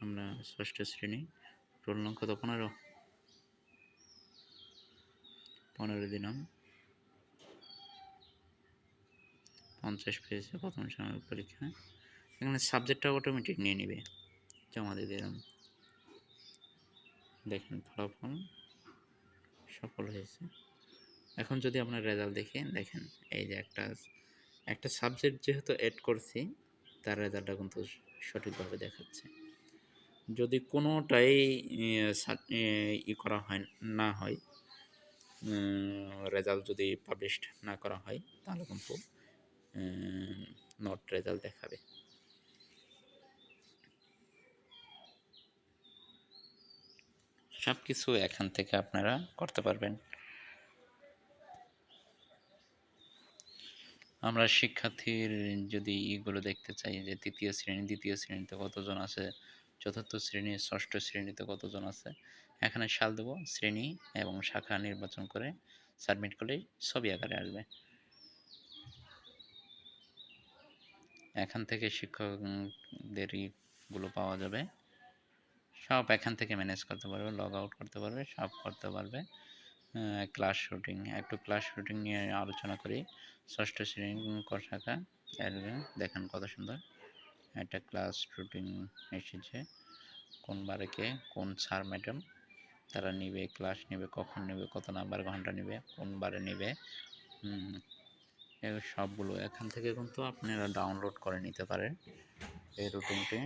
আমরা ষষ্ঠ শ্রেণী, রোল নং কত, 15, 15 দিলাম, 50 পেয়েছে প্রথম সাময়িক পরীক্ষা। এখানে সাবজেক্টটা অটোমেটিক নিয়ে নেবে, জমা দিয়ে দিলাম। দেখেন ফলাফল সফল হয়েছে। এখন যদি আপনার রেজাল্ট দেখি, দেখেন এই যে একটা সাবজেক্ট যেহেতু অ্যাড করছি, তার রেজাল্টটা কিন্তু সঠিকভাবে দেখাচ্ছে। যদি কোনোটাই করা হয় না হয়, রেজাল্ট যদি পাবলিশড না করা হয়, তাহলে কিন্তু নট রেজাল্ট দেখাবে। সব কিছু এখান থেকে আপনারা করতে পারবেন। আমরা শিক্ষার্থীর যদি ইগুলো দেখতে চাই যে দ্বিতীয় শ্রেণীতে কতজন আছে, চতুর্থ শ্রেণী, ষষ্ঠ শ্রেণীতে কতজন আছে, এখানে সাল দেব, শ্রেণী এবং শাখা নির্বাচন করে সাবমিট করলেই ছবি আকারে আসবে। এখান থেকে শিক্ষকদের ইগুলো পাওয়া যাবে, সব এখান থেকে ম্যানেজ করতে পারবে, লগ আউট করতে পারবে, সব করতে পারবে। ক্লাস রুটিন নিয়ে আলোচনা করি। ষষ্ঠ শ্রেণী ক শাখা দেখেন কত সুন্দর একটা ক্লাস রুটিন এসেছে, কোন বারে কে কোন স্যার ম্যাডাম তারা নিবে, ক্লাস নেবে, কখন নেবে, কত নাম্বার ঘন্টা নেবে, কোন বারে নেবে, এই সবগুলো এখান থেকে কিন্তু আপনারা ডাউনলোড করে নিতে পারেন এই রুটিনটি।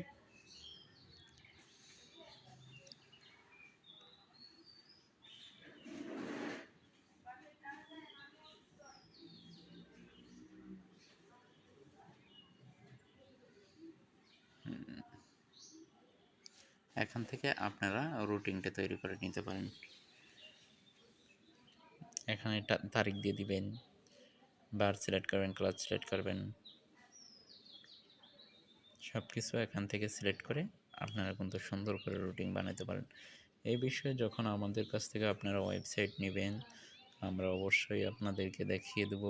এখান থেকে আপনারা রুটিনটা তৈরি করে নিতে পারেন। এখানে তারিখ দিয়ে দিবেন, বার সিলেক্ট করবেন, ক্লাস সিলেক্ট করবেন, সব কিছু এখান থেকে সিলেক্ট করে আপনারা কিন্তু সুন্দর করে রুটিন বানাতে পারেন। এই বিষয়ে যখন আমাদের কাছ থেকে আপনারা ওয়েবসাইট নেবেন, আমরা অবশ্যই আপনাদেরকে দেখিয়ে দেব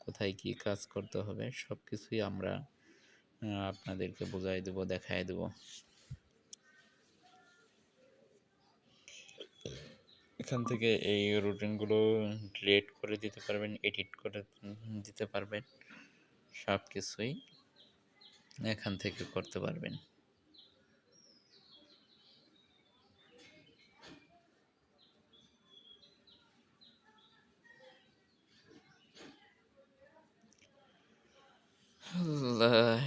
কোথায় কী কাজ করতে হবে, সব কিছুই আমরা আপনাদেরকে বোঝাই দেব, দেখাই দেব। এখান থেকে এই রুটিনগুলো ডিলিট করে দিতে পারবেন, এডিট করে দিতে পারবেন, সব কিছুই এখান থেকে করতে পারবেন।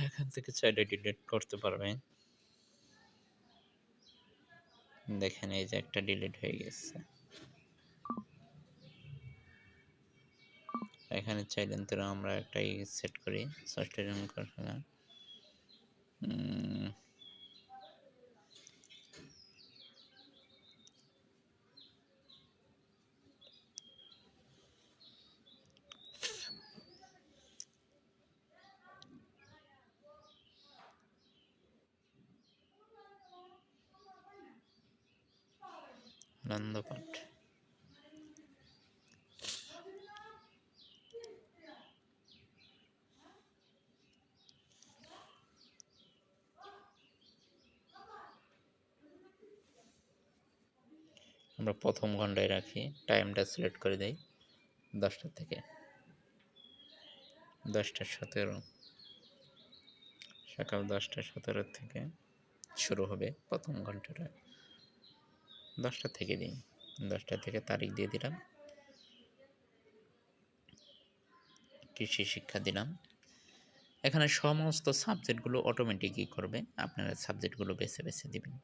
এখান থেকে চাইলে ডিলিট করতে পারবেন। দেখেন এই যে একটা ডিলিট হয়ে গেছে। এখানে চাইলেন তো আমরা একটাই সেট করি, সফটওয়্যার আনন্দপাঠ। আমরা প্রথম ঘন্টায় রাখি, টাইমটা সিলেক্ট করে দেই 10টা থেকে 10টা 17, সকাল 10টা 17 থেকে শুরু হবে প্রথম ঘন্টাটা। 10টা থেকে দিই, 10টা থেকে তারিখ দিয়ে দিলাম, কৃষি শিক্ষা দিলাম। এখানে সমস্ত সাবজেক্টগুলো অটোমেটিকই করবে, আপনারা সাবজেক্টগুলো বেছে বেছে দিবেন।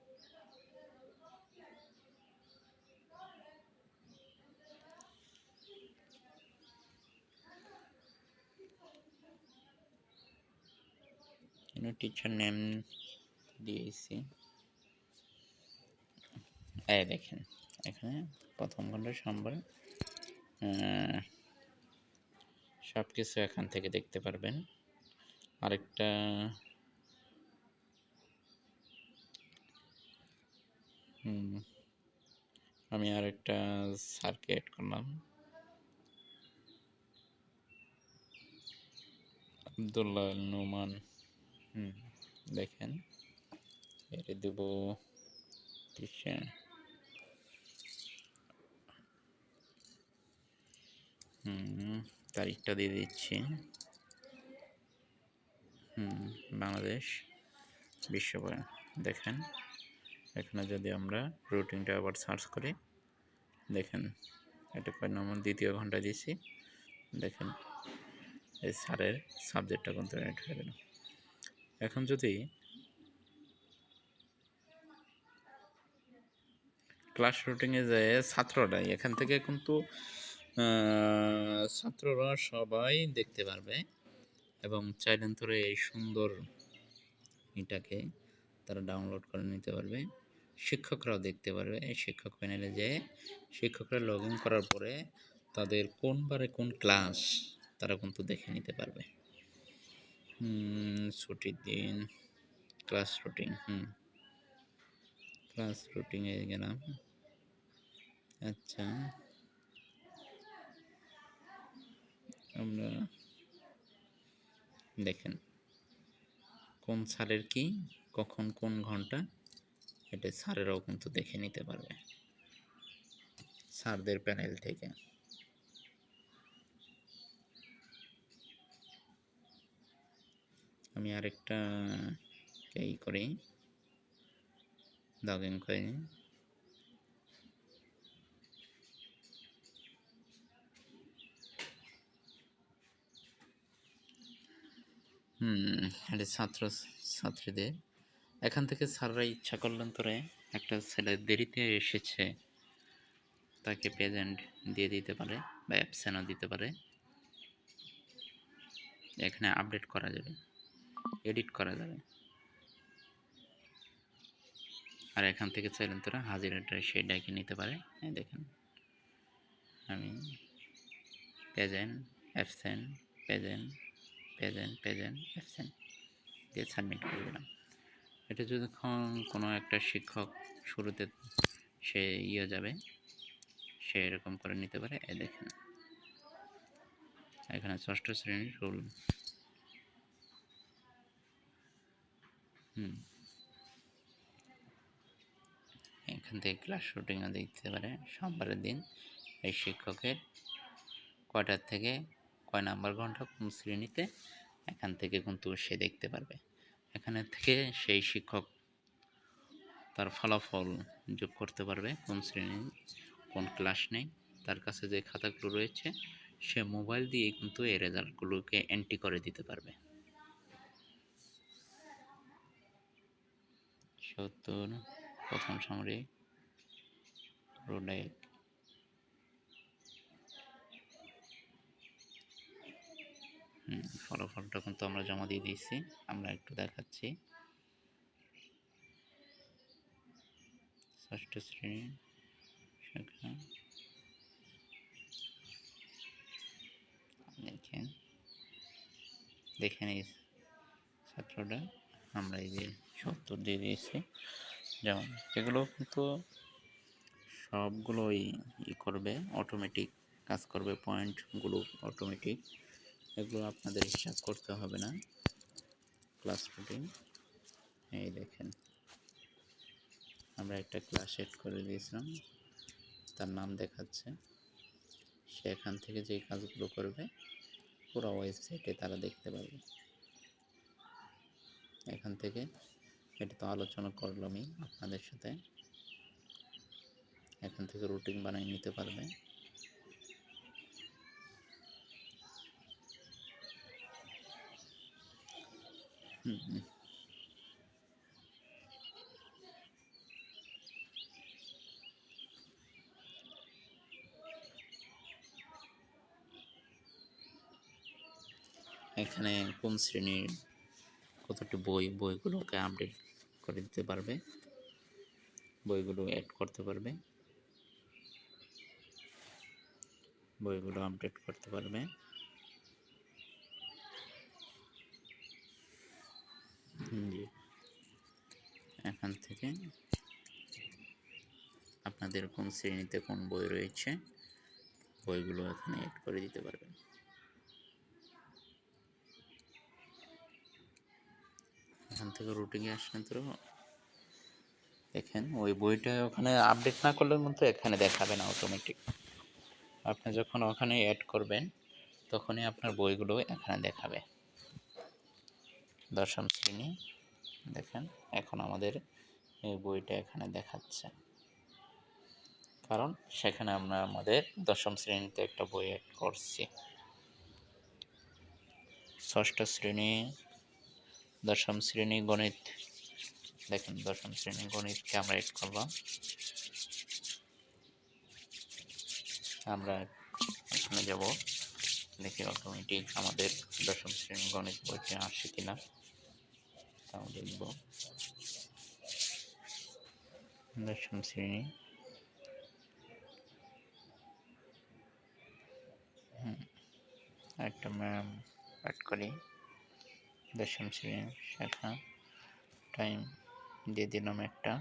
টিচার নেম দিয়েছি, এই দেখেন এখানে প্রথম ঘন্টা সোমবার, সব কিছু এখান থেকে দেখতে পারবেন। আরেকটা আমি আরেকটা স্যারকে অ্যাড করলাম, আব্দুল্লাহ নোমান। দেখেন এটা দেব টিচার, তারিখটা দিয়ে দিচ্ছি, বাংলাদেশ বিশ্ববিদ্যালয়। দেখেন এখানে যদি আমরা রুটিনটা আবার সার্চ করি, দেখেন এটা কয় নম্বর দ্বিতীয় ঘন্টা দিছি, দেখেন এই স্যারের সাবজেক্টটা কিন্তু অ্যাড হয়ে গেল। এখন যদি ক্লাস রুটিনে যে ছাত্ররা এখান থেকে কিন্তু ছাত্ররা সবাই দেখতে পারবে এবং চাইলেন এই সুন্দর এটাকে তারা ডাউনলোড করে নিতে পারবে। শিক্ষকরাও দেখতে পারবে। এই শিক্ষক প্যানেলে যেয়ে শিক্ষকরা লগ ইন করার পরে তাদের কোন বারে কোন ক্লাস তারা কিন্তু দেখে নিতে পারবে। ছুটির দিন ক্লাস রুটিন, ক্লাস রুটিনে গেলাম। আচ্ছা, আমরা দেখেন কোন স্যারের কি কখন কোন ঘন্টা, এটা স্যারেরাও কিন্তু দেখে নিতে পারবে স্যারদের প্যানেল থেকে। আমি আরেকটা এই করি, লগ ইন করে নিই। এটা ছাত্রীদের এখান থেকে স্যাররা ইচ্ছা করলেন তোরে একটা ছেলে দেরিতে এসেছে তাকে প্রেজেন্ট দিয়ে দিতে পারে বা অ্যাবসেন্টও দিতে পারে। এখানে আপডেট করা যাবে, এডিট করা যাবে। আর এখান থেকে চাইলেন তোরা হাজিরাটা সেই ডাকে নিতে পারে। দেখেন আমি present absent present present present absent দিয়ে সাবমিট করে দিলাম। এটা যখন কোনো একটা শিক্ষক শুরুতে সে যাবে সে এরকম করে নিতে পারে। দেখেন এখানে ষষ্ঠ শ্রেণীর রুল, এখান থেকে ক্লাস রুটিনও দেখতে পারে। সোমবারের দিন এই শিক্ষকের কয়টার থেকে কয় নাম্বার ঘন্টা কোন শ্রেণীতে, এখান থেকে কিন্তু সে দেখতে পারবে। এখানে থেকে সেই শিক্ষক তার ফলাফল যোগ করতে পারবে, কোন শ্রেণী কোন ক্লাস নেই। তার কাছে যে খাতাগুলো রয়েছে সে মোবাইল দিয়ে কিন্তু এই রেজাল্টগুলোকে এন্ট্রি করে দিতে পারবে। 70 প্রথম সামরিক রোডে ফলাফলটা কিন্তু আমরা জমা দিয়ে দিয়েছি। আমরা একটু দেখাচ্ছি। ষষ্ঠ শ্রেণী শাখা দেখেন এই ছাত্রটা আমরা এই যে 70 দিয়ে দিয়েছি। যেমন এগুলো কিন্তু সবগুলোই করবে, অটোমেটিক কাজ করবে, পয়েন্টগুলো অটোমেটিক, এগুলো আপনাদের হিসাব করতে হবে না। ক্লাস রুটিন এই দেখেন আমরা একটা ক্লাস এড করে দিয়েছিলাম, তার নাম দেখাচ্ছে। সে এখান থেকে যে কাজগুলো করবে পুরো ওয়েবসাইটে তারা দেখতে পারবে। এখান থেকে এটা তো আলোচনা করলামই আপনাদের সাথে, এখান থেকে রুটিন বানিয়ে নিতে পারবে। এখানে কোন শ্রেণীর কতটি বইগুলোকে আপডেট করে দিতে পারবে, বইগুলো অ্যাড করতে পারবে, বইগুলো আপডেট করতে পারবে। জি, এখান থেকে আপনাদের কোন শ্রেণীতে কোন বই রয়েছে বইগুলো এখানে অ্যাড করে দিতে পারবেন। এখান থেকে রুটিনে আসলেন তো দেখেন ওই বইটা ওখানে আপডেট না করলে কিন্তু এখানে দেখাবে না অটোমেটিক। আপনি যখন ওখানে অ্যাড করবেন তখনই আপনার বইগুলো এখানে দেখাবে। দশম শ্রেণী দেখেন এখন আমাদের এই বইটা এখানে দেখাচ্ছে। কারণ সেখানে আমরা আমাদের দশম শ্রেণীতে একটা বই অ্যাড করছি। ষষ্ঠ শ্রেণী, দশম শ্রেণী গণিত, দেখেন দশম শ্রেণী গণিতকে আমরা অ্যাড করলাম। আমরা এখানে যাব, দেখি অটোমেটিক আমাদের দশম শ্রেণী গণিত বইতে আসে কিনা, তাও দেখব। দশম শ্রেণী, একটা ম্যাম অ্যাড করি, দশম শ্রেণী শাখা, টাইম দিয়ে দিলাম একটা।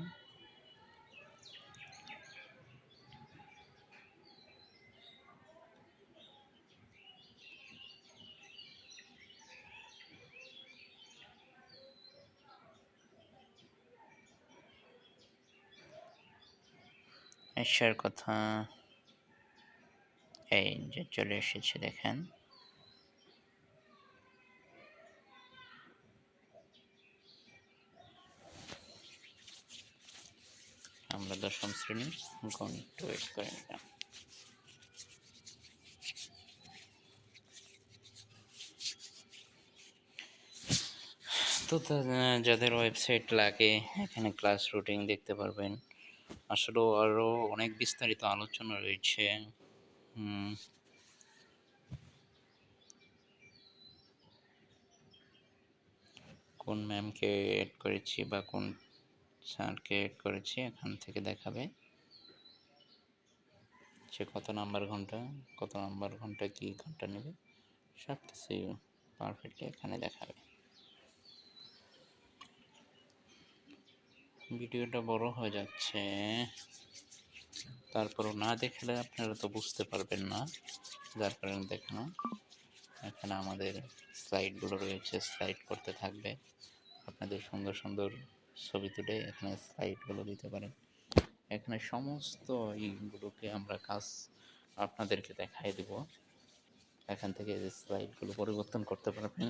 আসার কথা, এই যে চলে এসেছে দেখেন। আমরা দশম শ্রেণী গণিত ওয়েট করে নিলাম। তো যাদের ওয়েবসাইট লাগে এখানে ক্লাস রুটিন দেখতে পারবেন। আসলে আরও অনেক বিস্তারিত আলোচনা রয়েছে। কোন ম্যামকে এড করেছি বা কোন স্যারকে এড করেছি এখান থেকে দেখাবে, সে কত নাম্বার ঘন্টা কি ঘন্টা নেবে, সব কিছু পারফেক্টলি এখানে দেখাবে। ভিডিওটা বড় হয়ে যাচ্ছে, তারপরও না দেখলে আপনারা তো বুঝতে পারবেন না, যার কারণে দেখানো। এখানে আমাদের স্লাইডগুলো রয়েছে, স্লাইড করতে থাকবে। আপনাদের সুন্দর সুন্দর ছবি তুলে এখানে স্লাইডগুলো দিতে পারেন। এখানে সমস্ত এইগুলোকে আমরা কাজ আপনাদেরকে দেখাই দেব। এখান থেকে স্লাইডগুলো পরিবর্তন করতে পারবেন,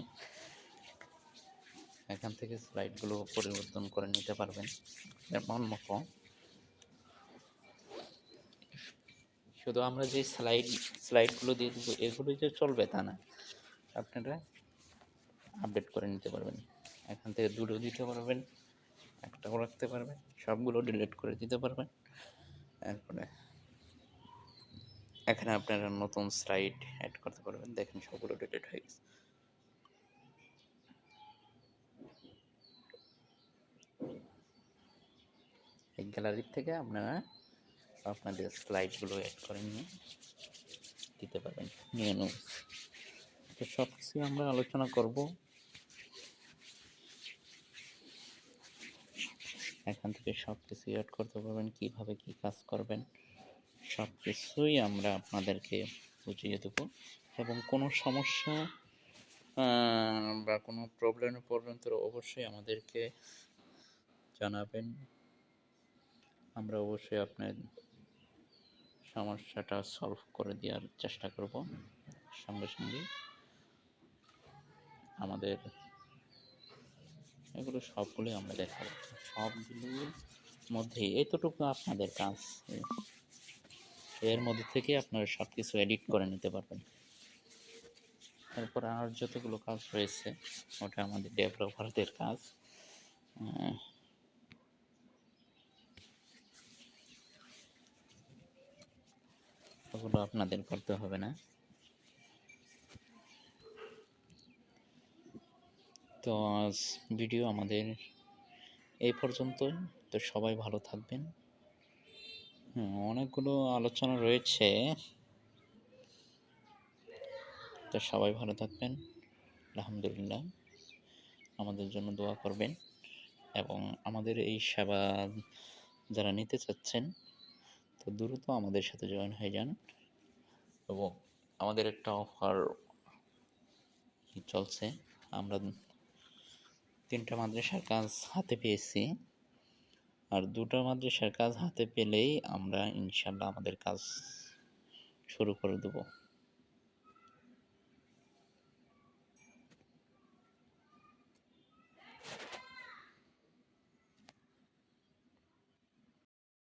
এখান থেকে স্লাইডগুলো পরিবর্তন করে নিতে পারবেন এমন মতো। শুধু আমরা যে স্লাইডগুলো দিয়ে দেবো এগুলো যে চলবে তা না, আপনারা আপডেট করে নিতে পারবেন। এখান থেকে দুটো দিতে পারবেন, একটাও রাখতে পারবেন, সবগুলো ডিলিট করে দিতে পারবেন। এরপরে এখানে আপনারা নতুন স্লাইড অ্যাড করতে পারবেন। দেখেন সবগুলো ডিলিট হয়ে গেছে। এই গ্যালারির থেকে আপনারা আপনাদের স্লাইডগুলো অ্যাড করে নিয়ে দিতে পারবেন, নিয়ে নেব। তো সব কিছু আমরা আলোচনা করব। এখান থেকে সব কিছু অ্যাড করতে পারবেন, কিভাবে কি কাজ করবেন সব কিছুই আমরা আপনাদেরকে বুঝিয়ে দেবো। এবং কোনো সমস্যা বা কোনো প্রবলেমে পড়বেন তো অবশ্যই আমাদেরকে জানাবেন, আমরা অবশ্যই আপনার সমস্যাটা সলভ করে দেওয়ার চেষ্টা করব। সঙ্গে সঙ্গে আমাদের এগুলো সবগুলোই আমরা দেখাবো। সবগুলোর মধ্যে এতটুকু আপনাদের কাজ, এর মধ্যে থেকে আপনারা সব কিছু এডিট করে নিতে পারবেন। এরপর আর যতগুলো কাজ রয়েছে ওটা আমাদের ডেভেলপারদের কাজ। ওগুলো আপনাদের করতে হবে না। তো আজ ভিডিও আমাদের এই পর্যন্তই। তো সবাই ভালো থাকবেন। অনেকগুলো আলোচনা রয়েছে, তো সবাই ভালো থাকবেন। আলহামদুলিল্লাহ, আমাদের জন্য দোয়া করবেন এবং আমাদের এই সেবা যারা নিতে চাচ্ছেন তো দ্রুত আমাদের সাথে জয়েন হয়ে যান। এবং আমাদের একটা অফার চলছে, আমরা 3টা মাদ্রাসার কাজ হাতে পেয়েছি, আর 2টা মাদ্রাসার কাজ হাতে পেলেই আমরা ইনশাল্লাহ আমাদের কাজ শুরু করে দেব।